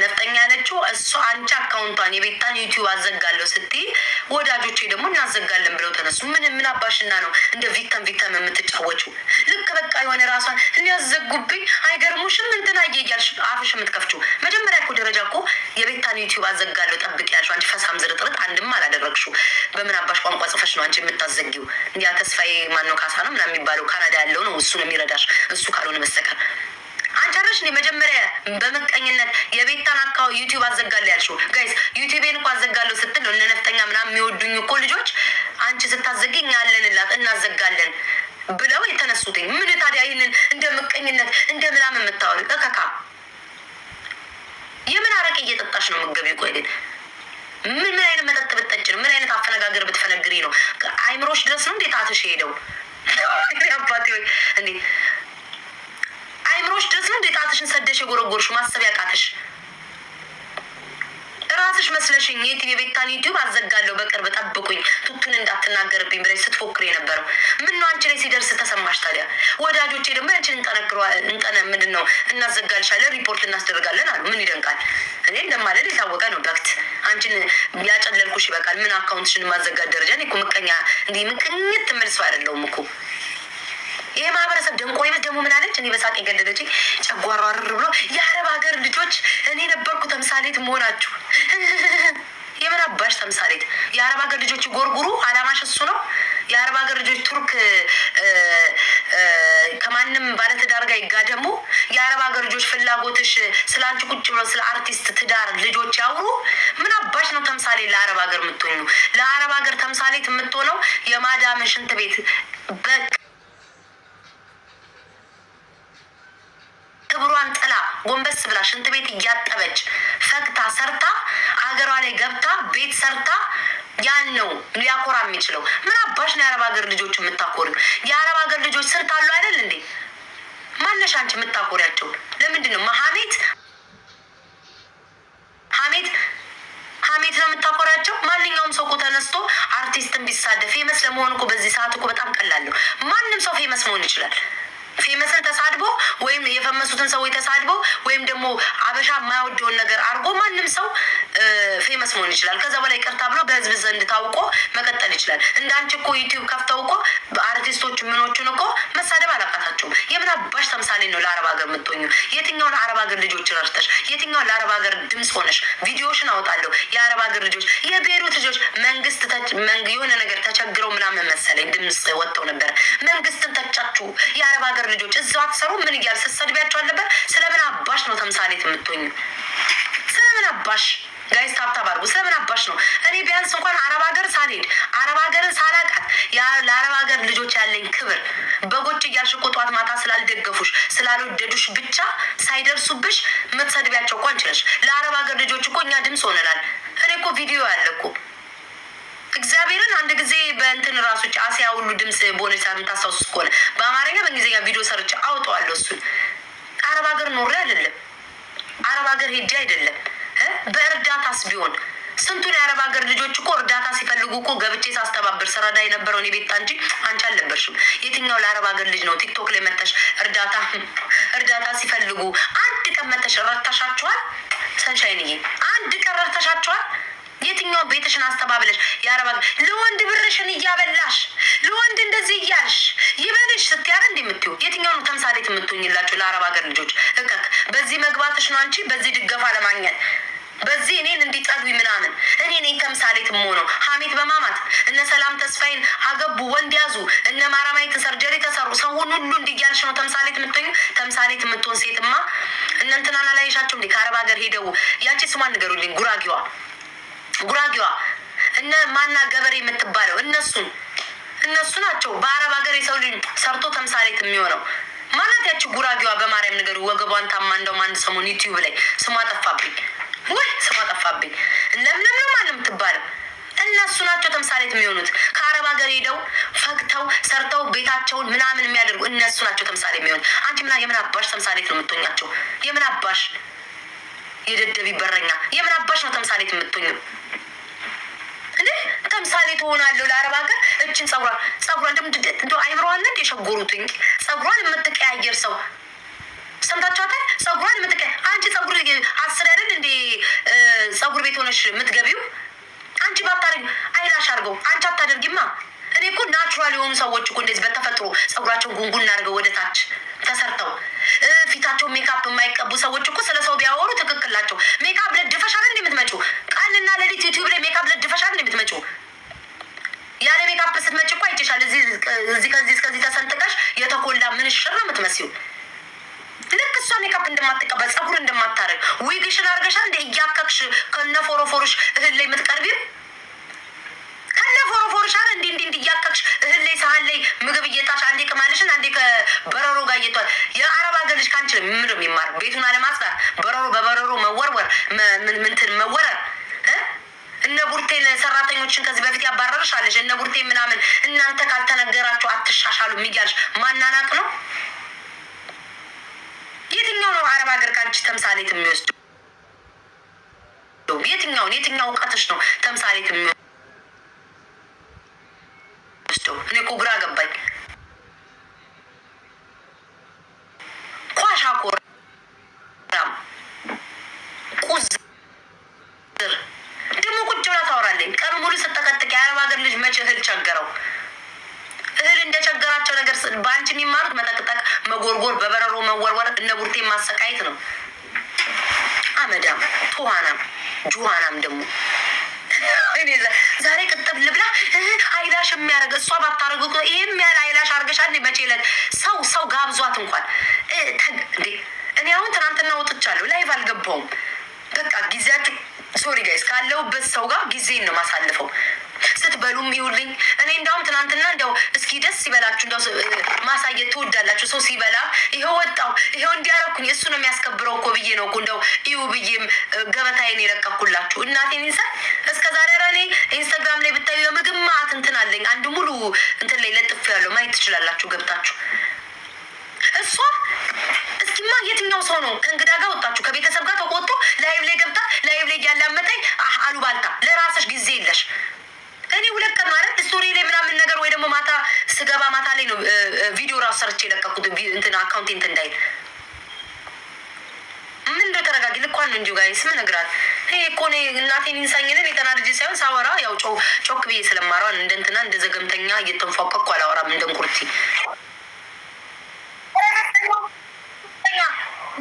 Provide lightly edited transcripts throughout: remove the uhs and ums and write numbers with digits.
ነፍጠኛ ያለችው እሷ አንቺ አካውንቷን የቤታን ዩቲዩብ አዘጋለሁ ስትይ ወዳጆቼ ደግሞ እናዘጋለን ብለው ተነሱ። ምን አባሽና ነው እንደ ቪክተም የምትጫወችው? ልክ በቃ የሆነ ራሷን እንዲያዘጉብኝ አይገርሙሽም? እንትና እያልሽ አፍሽ የምትከፍችው መጀመሪያ እኮ ደረጃ እኮ የቤታን ዩቲዩብ አዘጋለሁ ጠብቅ ያልሽው አንቺ ፈሳም ዝርጥርጥ አንድም አላደረግሽው። በምን አባሽ ቋንቋ ጽፈሽ ነው አንቺ የምታዘጊው? ያ ተስፋዬ ማነው ካሳ ነው ምናምን የሚባለው ካናዳ ያለው ነው እሱ ነው የሚረዳሽ፣ እሱ ካልሆነ በስተቀር አንቺ አረሽ ነው መጀመሪያ በመቀኝነት የቤታን አካውንት ዩቲዩብ አዘጋለሁ ያልሽው። ጋይስ ዩቲዩቤን እኮ አዘጋለሁ ስትል ነው እነ ነፍጠኛ ምናምን የሚወዱኝ እኮ ልጆች አንቺ ስታዘጊኝ ያለንላት እናዘጋለን ብለው የተነሱትኝ። ምን ታዲያ ይህንን እንደ ምቀኝነት እንደ ምናምን የምታወሪ ከካ የምን አረቄ እየጠጣሽ ነው የምትገቢው? ቆይ ግን ምን አይነት መጠጥ ብትጠጪ ነው? ምን አይነት አፈነጋገር ብትፈነግሪ ነው? አይምሮሽ ድረስ ነው እንዴት አትሽ ሄደው አባቴ ወይ እንዴ አይምሮሽ ድረስ ነው እንዴት አትሽን ሰደሽ የጎረጎርሽ? ማሰብ ያቃተሽ ራስሽ መስለሽኝ የቤታን ዩቲዩብ አዘጋለሁ በቅርብ ጠብቁኝ ቱቱን እንዳትናገርብኝ ብለሽ ስትፎክር የነበረው ምን ነው አንቺ ላይ ሲደርስ ተሰማሽ? ታዲያ ወዳጆቼ ደግሞ ያንቺን ምንድን ነው እናዘጋልሻለን ሪፖርት እናስደርጋለን አሉ። ምን ይደንቃል? እኔ እንደማለት የታወቀ ነው። በክት አንቺን ያጨለልኩሽ ይበቃል። ምን አካውንትሽን ማዘጋድ ደረጃ እኔ እኮ ምቀኛ እንዲህ ምቅኝት ትመልሰው አይደለሁም እኮ። ይሄ ማህበረሰብ ደንቆይ ደግሞ ምን አለች? እኔ በሳቅ የገደለች ጨጓራ አርር ብሎ የአረብ ሀገር ልጆች እኔ ነበርኩ ተምሳሌት መሆናችሁ። የምን አባሽ ተምሳሌት? የአረብ ሀገር ልጆች ጎርጉሩ አላማሽ እሱ ነው። የአረብ ሀገር ልጆች ቱርክ ከማንም ባለትዳር ጋር ይጋደሙ። የአረብ ሀገር ልጆች ፍላጎትሽ ስለ አንቺ ቁጭ ብለው ስለ አርቲስት ትዳር ልጆች ያውሩ። ምን አባሽ ነው ተምሳሌት ለአረብ ሀገር የምትሆኙ? ለአረብ ሀገር ተምሳሌት የምትሆነው የማዳም ሽንት ቤት ክብሯን ጥላ ጎንበስ ብላ ሽንት ቤት እያጠበች ፈግታ ሰርታ ሀገሯ ላይ ገብታ ቤት ሰርታ ያን ነው ሊያኮራ የሚችለው። ምን አባሽ ነው የአረብ ሀገር ልጆች የምታኮሪው? የአረብ ሀገር ልጆች ስንት አሉ አይደል እንዴ? ማነሽ አንቺ የምታኮሪያቸው? ለምንድን ነው ሀሜት ነው የምታኮሪያቸው? ማንኛውም ሰው እኮ ተነስቶ አርቲስትን ቢሳደብ ፌመስ ለመሆን እኮ በዚህ ሰዓት እኮ በጣም ቀላለሁ። ማንም ሰው ፌመስ መሆን ይችላል። ፌመስን ተሳድቦ ወይም የፈመሱትን ሰዎች ተሳድቦ ወይም ደግሞ አበሻ የማይወደውን ነገር አድርጎ ማንም ሰው ፌመስ መሆን ይችላል። ከዛ በላይ ይቅርታ ብሎ በህዝብ ዘንድ ታውቆ መቀጠል ይችላል። እንዳንቺ እኮ ዩቲዩብ ከፍተው እኮ አርቲስቶች ምኖቹን እኮ መሳደብ አላቃታቸውም። የምን አባሽ ተምሳሌ ነው ለአረብ ሀገር የምትሆኙ? የትኛውን አረብ ሀገር ልጆች ረድተሽ የትኛውን ለአረብ ሀገር ድምፅ ሆነሽ ቪዲዮሽን አወጣለሁ? የአረብ ሀገር ልጆች የቤሩት ልጆች መንግስት የሆነ ነገር ተቸግረው ምናምን መሰለኝ ድምፅ ወጥተው ነበረ። መንግስትን ተቻችሁ የአረብ ሀገር ልጆች እዛው አትሰሩ ምን እያል ስትሰድቢያቸው አለበት። ስለምን አባሽ ነው ተምሳሌት የምትሆኙ? ስለምን አባሽ ጋይስ ታብታብ አድርጉ። ስለምን አባሽ ነው? እኔ ቢያንስ እንኳን አረብ ሀገር ሳልሄድ አረብ ሀገርን ሳላቃት ለአረብ ሀገር ልጆች ያለኝ ክብር በጎች እያልሽ እኮ ጠዋት ማታ ስላልደገፉሽ ስላልወደዱሽ ብቻ ሳይደርሱብሽ የምትሰድቢያቸው እኮ አንቺ ነሽ። ለአረብ ሀገር ልጆች እኮ እኛ ድምፅ ሆነናል። እኔ እኮ ቪዲዮ ያለ እኮ እግዚአብሔርን አንድ ጊዜ በእንትን ራሶች አሲያ ሁሉ ድምፅ በሆነች የምታስታውሱ ከሆነ በአማርኛ በእንግሊዝኛ ቪዲዮ ሰርች አውጠዋለሁ። እሱን አረብ ሀገር ኖሬ አይደለም አረብ ሀገር ሄጄ አይደለም በእርዳታስ ቢሆን ስንቱን የአረብ ሀገር ልጆች እኮ እርዳታ ሲፈልጉ እኮ ገብቼ ሳስተባብር ስረዳ የነበረውን የቤታ እንጂ አንቺ አልነበርሽም። የትኛው ለአረብ ሀገር ልጅ ነው ቲክቶክ ላይ መተሽ እርዳታ ሲፈልጉ አንድ ቀን መተሽ ረድተሻቸዋል? ሰንሻይንዬ አንድ ቀን ረድተሻቸዋል? የትኛው ቤትሽን አስተባብለሽ የአረብ ሀገር ለወንድ ብርሽን እያበላሽ ለወንድ እንደዚህ እያልሽ ይበልሽ ስትያረ እንደምትዩ የትኛው ነው ተምሳሌት የምትሆኝላችሁ ለአረብ ሀገር ልጆች? እከክ በዚህ መግባትሽ ነው አንቺ በዚህ ድገፋ ለማግኘት በዚህ እኔን እንዲጠሉኝ ምናምን እኔ ነኝ ተምሳሌት የምሆነው። ሀሜት በማማት እነ ሰላም ተስፋዬን አገቡ ወንድ ያዙ እነ ማራማዊት ሰርጀሪ ተሰሩ ሰውን ሁሉ እንዲያልሽ ነው ተምሳሌት የምትሆኙ? ተምሳሌት የምትሆን ሴትማ እነ እንትናና ላይሻቸው እንዴ ከአረብ ሀገር ሄደው ያቺ ስሟን ንገሩልኝ ጉራጌዋ እነ ማና ገበሬ የምትባለው እነሱ ናቸው በአረብ ሀገር የሰው ልጅ ሰርቶ ተምሳሌት የሚሆነው። ማናት ያቺ ጉራጌዋ? በማርያም ነገሩ ወገቧን ታማ እንደውም አንድ ሰሞን ዩቲዩብ ላይ ስሟ ጠፋብኝ ለምለም ማለት የምትባለው እነሱ ናቸው ተምሳሌት የሚሆኑት። ከአረብ ሀገር ሄደው ፈግተው ሰርተው ቤታቸውን ምናምን የሚያደርጉ እነሱ ናቸው ተምሳሌት የሚሆኑት። አንቺ የምን አባሽ ተምሳሌት ነው የምትሆኛቸው? የምን አባሽ የደደቢ በረኛ የምን አባሽ ነው ተምሳሌት የምትሆኙ? ተምሳሌት ሆናለሁ ለአረብ ሀገር እችን ጸጉሯን እንደ አይምሮዋን እንደ የሸጎሩትኝ ጸጉሯን የምትቀያየር ሰው ሰምታችኋታል? ጸጉሯን የምትቀያየር አንቺ ጸጉር 10 አይደል እንደ ሆነሽ የምትገቢው? አንቺ ባታደርጊ አይላሽ አድርገው አንቺ አታደርጊማ። እኔ እኮ ናቹራል የሆኑ ሰዎች እኮ እንደዚህ በተፈጥሮ ጸጉራቸውን ጉንጉን አድርገው ወደ ታች ተሰርተው ፊታቸው ሜካፕ የማይቀቡ ሰዎች እኮ ስለ ሰው ቢያወሩ ትክክል ናቸው። ሜካፕ ለድፈሽ አይደል የምትመጪው? ቀንና ሌሊት ዩቲዩብ ላይ ሜካፕ ለድፈሽ አይደል የምትመጪው? ያለ ሜካፕ ስትመጪ እኮ አይቼሻል። እዚህ ከዚህ እስከዚህ ተሰንጥቀሽ የተኮላ ምን ሽር ነው የምትመስዪው። ልክ እሷ ሜካፕ እንደማትቀባ ጸጉር እንደማታረግ ዊግሽን አድርገሻል እንደ እያከክሽ ከነፎሮፎርሽ እህል ላይ የምትቀርቢው ከነፎሮፎርሽ አረ እንዲ እያከክሽ እህል ላይ ሳህን ላይ ምግብ እየጣሽ አንዴ ቅማልሽን አንዴ ከበረሮ ጋር እየቷል። የአረብ ሀገር ልጅ ካንቺ ምንድን ነው የሚማር? ቤቱን አለማጽዳት፣ በበረሮ መወርወር፣ ምንትን መወረር። እነ ቡርቴን ሰራተኞችን ከዚህ በፊት ያባረርሻለሽ። እነ ቡርቴ ምናምን እናንተ ካልተነገራችሁ አትሻሻሉ እያልሽ ማናናቅ ነው። የትኛው ነው አረብ ሀገር ካንቺ ተምሳሌት የሚወስደው? የትኛው እውቀትሽ ነው ተምሳሌት የሚወስደው? እኔ እኮ ግራ ገባኝ። ኳሻ ኮራም ቁዝር ደግሞ ቁጭ ብላ ታወራለኝ። ቀኑ ሙሉ ስጠቀጥቅ የአረብ ሀገር ልጅ መቼ እህል ቸገረው? እህል እንደቸገራቸው ነገር በአንቺ የሚማሩት መጠቅጠቅ፣ መጎርጎር፣ በበረሮ መወርወር፣ እነ ቡርቴ ማሰቃየት ነው። አመዳም ቱሃናም ጁሃናም ደግሞ እኔ ዛሬ ቅጥብ ልብላ አይላሽ የሚያደርግ እሷ ባታደርግ እኮ ይሄም ያህል አይላሽ አድርገሻል። መቼ ዕለት ሰው ጋብዟት እንኳን እንዴ። እኔ አሁን ትናንትና ወጥቻለሁ፣ ላይቭ አልገባውም። በቃ ጊዜያችሁ ሶሪ ጋይስ ካለሁበት ሰው ጋር ጊዜን ነው ማሳልፈው። ስትበሉም ይውልኝ። እኔ እንዳውም ትናንትና እንደው እስኪ ደስ ይበላችሁ፣ እንደው ማሳየት ትወዳላችሁ። ሰው ሲበላ ይሄው ወጣው ይሄው እንዲያረኩኝ እሱ ነው የሚያስከብረው እኮ ብዬ ነው እኮ እንደው እዩ ብዬም ገበታዬን የለቀኩላችሁ። እናቴን ይንሳ እስከ ዛሬ እኔ ኢንስታግራም ላይ ብታዩ የምግብ ማት እንትን አለኝ። አንድ ሙሉ እንትን ላይ ለጥፍ ያለው ማየት ትችላላችሁ ገብታችሁ። እሷ እስኪማ የትኛው ሰው ነው ከእንግዳ ጋር ወጣችሁ ከቤተሰብ ጋር ተቆጥቶ ላይቭ ላይ ገብታ ላይቭ ላይ ያላመጠኝ አሉባልታ። ለራስሽ ጊዜ የለሽ። እኔ ሁለት ቀን ማለት ስቶሪ ላይ ምናምን ነገር ወይ ደግሞ ማታ ስገባ ማታ ላይ ነው ቪዲዮ ራሱ ሰርቼ የለቀኩት እንትን አካውንቴንት እንዳይል ምን እንደው ተረጋጊ። ልኳን ነው እንጂ ጋይስ ምን ነግራት ይሄ እኮ ነው እናቴን ኢንሳኝነን የተናርጂ ሳይሆን ሳወራ ያው ጮክ ብዬ ስለማራን እንደ እንትና እንደ ዘገምተኛ እየተንፏቀቅኩ አላወራም እንደ እንቁርቲ።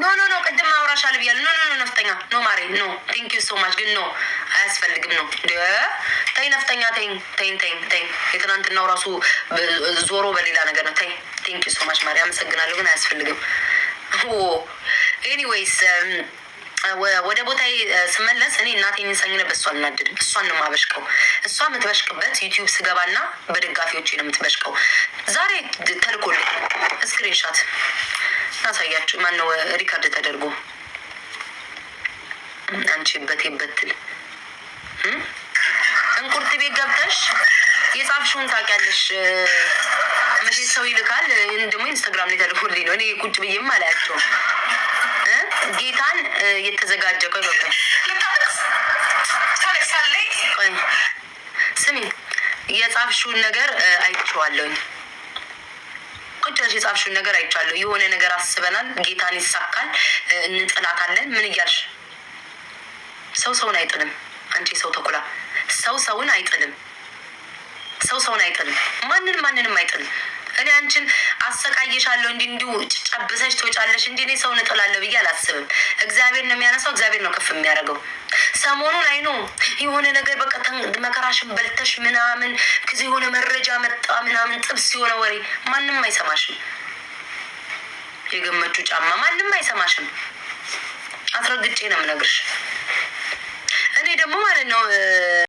ኖ ቅድም አውራሻል ብያለሁ። ኖ ነፍጠኛ ኖ ማሬ ኖ ቴንክ ዩ ሶ ማች ግን ኖ አያስፈልግም ነው ተይ ነፍጠኛ ተይ የትናንትናው ራሱ ዞሮ በሌላ ነገር ነው። ተይ ቴንክ ዩ ሶ ማች ማሬ አመሰግናለሁ ግን አያስፈልግም። ኤኒዌይስ ወደ ቦታዬ ስመለስ እኔ እናቴን ኢንሳኝነ በእሷ አልናደድም። እሷን ነው የማበሽቀው። እሷ የምትበሽቅበት ዩቲዩብ ስገባና በደጋፊዎቼ ነው የምትበሽቀው። ዛሬ ተልኮልኝ ስክሪንሻት አሳያችሁ። ማነው ሪካርድ ተደርጎ አንቺ በትል እንቁርት ቤት ገብተሽ የጻፍሽውን ታውቂያለሽ። መቼ ሰው ይልካል። ደግሞ ኢንስታግራም ላይ ተልኮልኝ ነው። እኔ ቁጭ ብዬም አላያቸውም። ጌታን የተዘጋጀ ስሚ የጻፍሽውን ነገር አይቼዋለሁኝ። ቁጭ ብለሽ የጻፍሽውን ነገር አይቼዋለሁ። የሆነ ነገር አስበናል፣ ጌታን ይሳካል፣ እንጥላታለን። ምን እያልሽ ሰውን አይጥልም። አንቺ ሰው ተኩላ ሰውን አይጥልም። ሰውን አይጥልም። ማንንም አይጥልም። እኔ አንቺን አሰቃየሻለሁ እንዲሁ ጨብሰሽ ትወጫለሽ እንጂ እኔ ሰውን እጥላለሁ ብዬ አላስብም። እግዚአብሔር ነው የሚያነሳው፣ እግዚአብሔር ነው ከፍ የሚያደርገው። ሰሞኑን አይኑ የሆነ ነገር በቃ መከራሽን በልተሽ ምናምን ከዚህ የሆነ መረጃ መጣ ምናምን ጥብስ የሆነ ወሬ ማንም አይሰማሽም። የገመቹ ጫማ ማንም አይሰማሽም። አስረግጬ ነው የምነግርሽ። እኔ ደግሞ ማለት ነው